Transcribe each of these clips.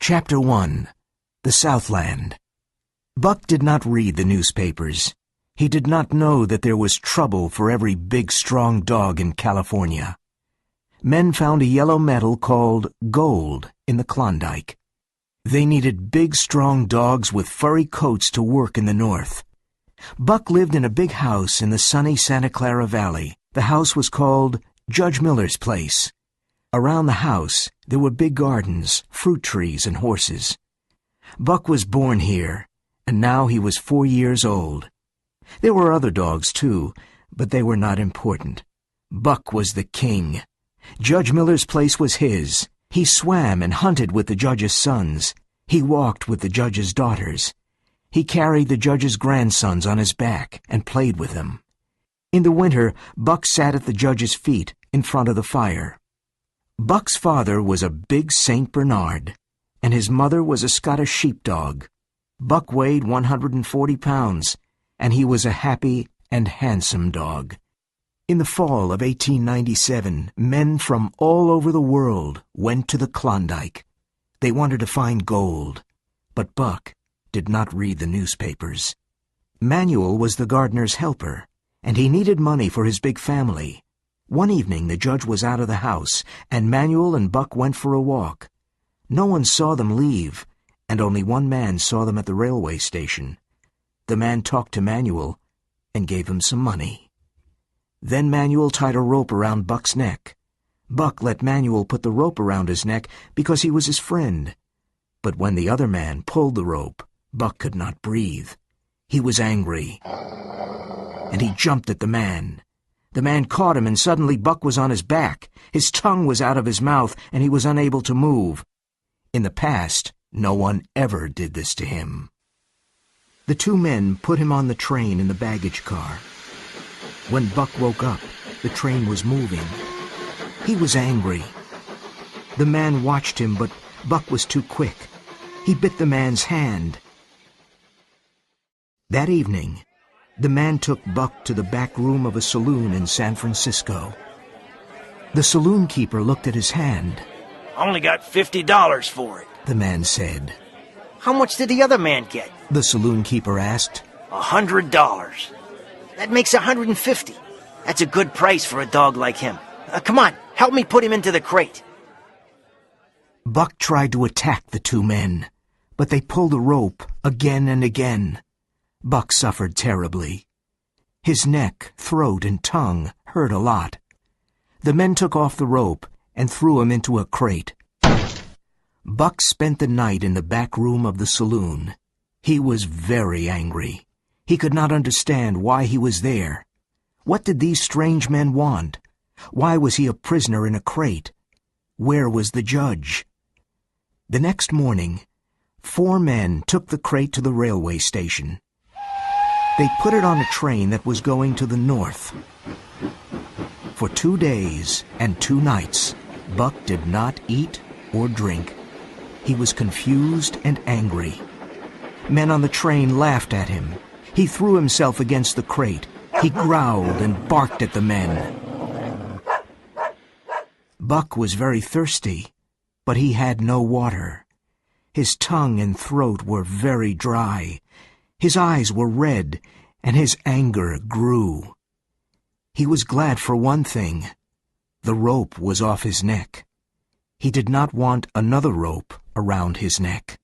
Chapter 1. The Southland. Buck did not read the newspapers. He did not know that there was trouble for every big, strong dog in California. Men found a yellow metal called gold in the Klondike. They needed big, strong dogs with furry coats to work in the north. Buck lived in a big house in the sunny Santa Clara Valley. The house was called Judge Miller's place. Around the house, there were big gardens, fruit trees, and horses. Buck was born here, and now he was 4 years old. There were other dogs, too, but they were not important. Buck was the king. Judge Miller's place was his. He swam and hunted with the judge's sons. He walked with the judge's daughters. He carried the judge's grandsons on his back and played with them. In the winter, Buck sat at the judge's feet in front of the fire. Buck's father was a big St. Bernard, and his mother was a Scottish sheepdog. Buck weighed 140 pounds, and he was a happy and handsome dog. In the fall of 1897, men from all over the world went to the Klondike. They wanted to find gold, but Buck did not read the newspapers. Manuel was the gardener's helper, and he needed money for his big family. One evening the judge was out of the house, and Manuel and Buck went for a walk. No one saw them leave, and only one man saw them at the railway station. The man talked to Manuel and gave him some money. Then Manuel tied a rope around Buck's neck. Buck let Manuel put the rope around his neck because he was his friend. But when the other man pulled the rope, Buck could not breathe. He was angry, and he jumped at the man. The man caught him, and suddenly Buck was on his back. His tongue was out of his mouth, and he was unable to move. In the past, no one ever did this to him. The two men put him on the train in the baggage car. When Buck woke up, the train was moving. He was angry. The man watched him, but Buck was too quick. He bit the man's hand. That evening, the man took Buck to the back room of a saloon in San Francisco. The saloon keeper looked at his hand. Only got $50 for it, the man said. How much did the other man get? The saloon keeper asked. $100. That makes $150. That's a good price for a dog like him. Come on, help me put him into the crate. Buck tried to attack the two men, but they pulled the rope again and again. Buck suffered terribly. His neck, throat, and tongue hurt a lot. The men took off the rope and threw him into a crate. Buck spent the night in the back room of the saloon. He was very angry. He could not understand why he was there. What did these strange men want? Why was he a prisoner in a crate? Where was the judge? The next morning, 4 men took the crate to the railway station. They put it on a train that was going to the north. For 2 days and 2 nights, Buck did not eat or drink. He was confused and angry. Men on the train laughed at him. He threw himself against the crate. He growled and barked at the men. Buck was very thirsty, but he had no water. His tongue and throat were very dry. His eyes were red, and his anger grew. He was glad for one thing. The rope was off his neck. He did not want another rope around his neck.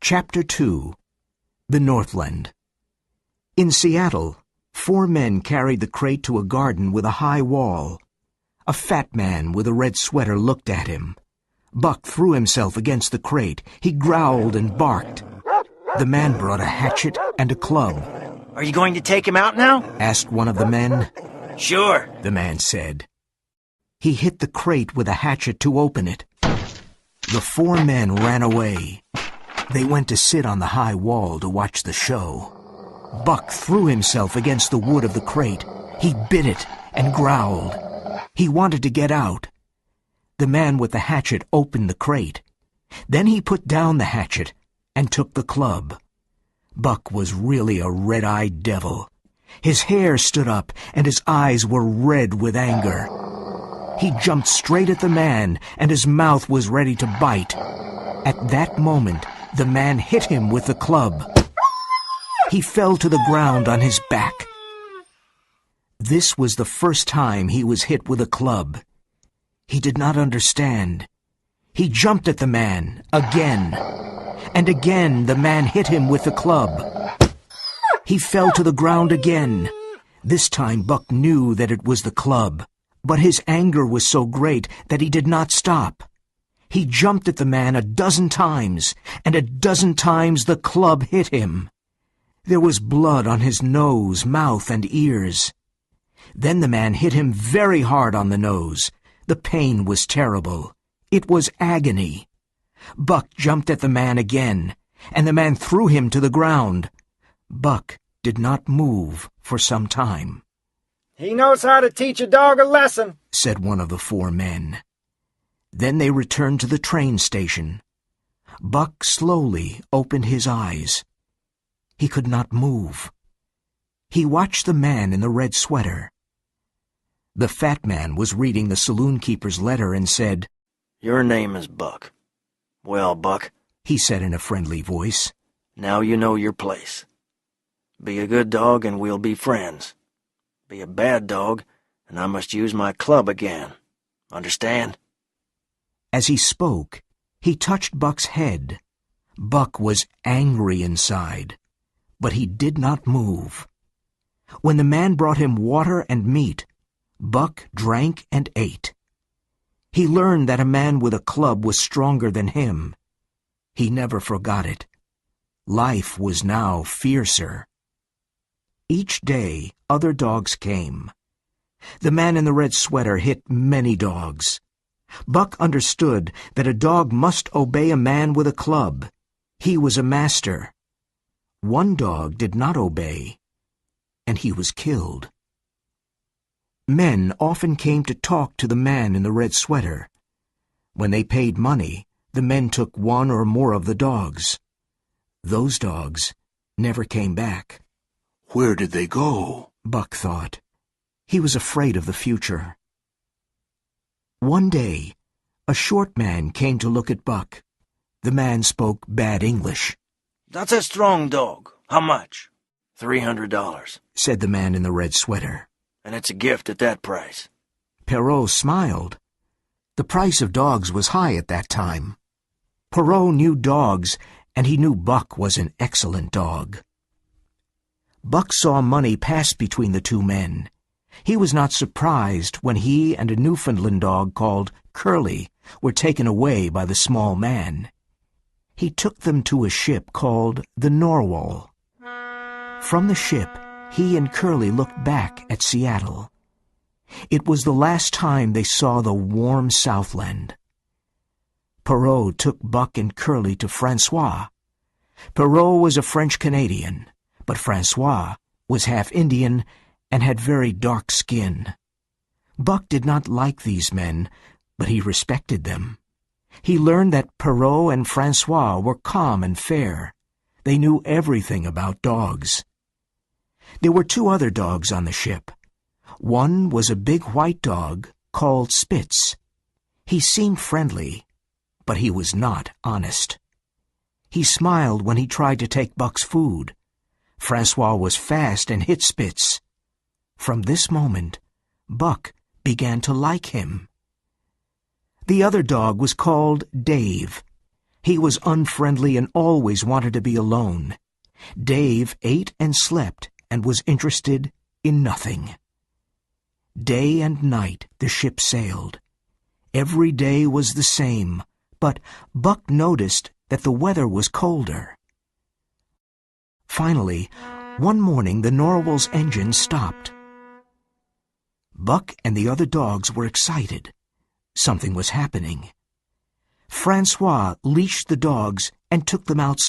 Chapter 2. The Northland. In Seattle, 4 men carried the crate to a garden with a high wall. A fat man with a red sweater looked at him. Buck threw himself against the crate. He growled and barked. The man brought a hatchet and a club. Are you going to take him out now? Asked one of the men. Sure, the man said. He hit the crate with a hatchet to open it. The 4 men ran away. They went to sit on the high wall to watch the show. Buck threw himself against the wood of the crate. He bit it and growled. He wanted to get out. The man with the hatchet opened the crate. Then he put down the hatchet and took the club. Buck was really a red-eyed devil. His hair stood up and his eyes were red with anger. He jumped straight at the man, and his mouth was ready to bite. At that moment, the man hit him with the club. He fell to the ground on his back. This was the first time he was hit with a club. He did not understand. He jumped at the man again, and again the man hit him with the club. He fell to the ground again. This time Buck knew that it was the club, but his anger was so great that he did not stop. He jumped at the man a dozen times, and a dozen times the club hit him. There was blood on his nose, mouth, and ears. Then the man hit him very hard on the nose. The pain was terrible. It was agony. Buck jumped at the man again, and the man threw him to the ground. Buck did not move for some time. "He knows how to teach a dog a lesson," said one of the four men. Then they returned to the train station. Buck slowly opened his eyes. He could not move. He watched the man in the red sweater. The fat man was reading the saloon keeper's letter and said, "Your name is Buck. Well, Buck," he said in a friendly voice, "now you know your place. Be a good dog and we'll be friends. Be a bad dog and I must use my club again. Understand?" As he spoke, he touched Buck's head. Buck was angry inside, but he did not move. When the man brought him water and meat, Buck drank and ate. He learned that a man with a club was stronger than him. He never forgot it. Life was now fiercer. Each day, other dogs came. The man in the red sweater hit many dogs. Buck understood that a dog must obey a man with a club. He was a master. One dog did not obey, and he was killed. Men often came to talk to the man in the red sweater. When they paid money, the men took one or more of the dogs. Those dogs never came back. Where did they go? Buck thought. He was afraid of the future. One day, a short man came to look at Buck. The man spoke bad English. "That's a strong dog. How much?" $300, said the man in the red sweater. "And it's a gift at that price." Perrault smiled. The price of dogs was high at that time. Perrault knew dogs, and he knew Buck was an excellent dog. Buck saw money pass between the two men. He was not surprised when he and a Newfoundland dog called Curly were taken away by the small man. He took them to a ship called the Narwhal. From the ship, he and Curly looked back at Seattle. It was the last time they saw the warm Southland. Perrault took Buck and Curly to Francois. Perrault was a French-Canadian, but Francois was half Indian and had very dark skin. Buck did not like these men, but he respected them. He learned that Perrault and Francois were calm and fair. They knew everything about dogs. There were two other dogs on the ship. One was a big white dog called Spitz. He seemed friendly, but he was not honest. He smiled when he tried to take Buck's food. Francois was fast and hit Spitz. From this moment, Buck began to like him. The other dog was called Dave. He was unfriendly and always wanted to be alone. Dave ate and slept and was interested in nothing. Day and night the ship sailed. Every day was the same, but Buck noticed that the weather was colder. Finally, one morning the Narwhal's engine stopped. Buck and the other dogs were excited. Something was happening. Francois leashed the dogs and took them outside.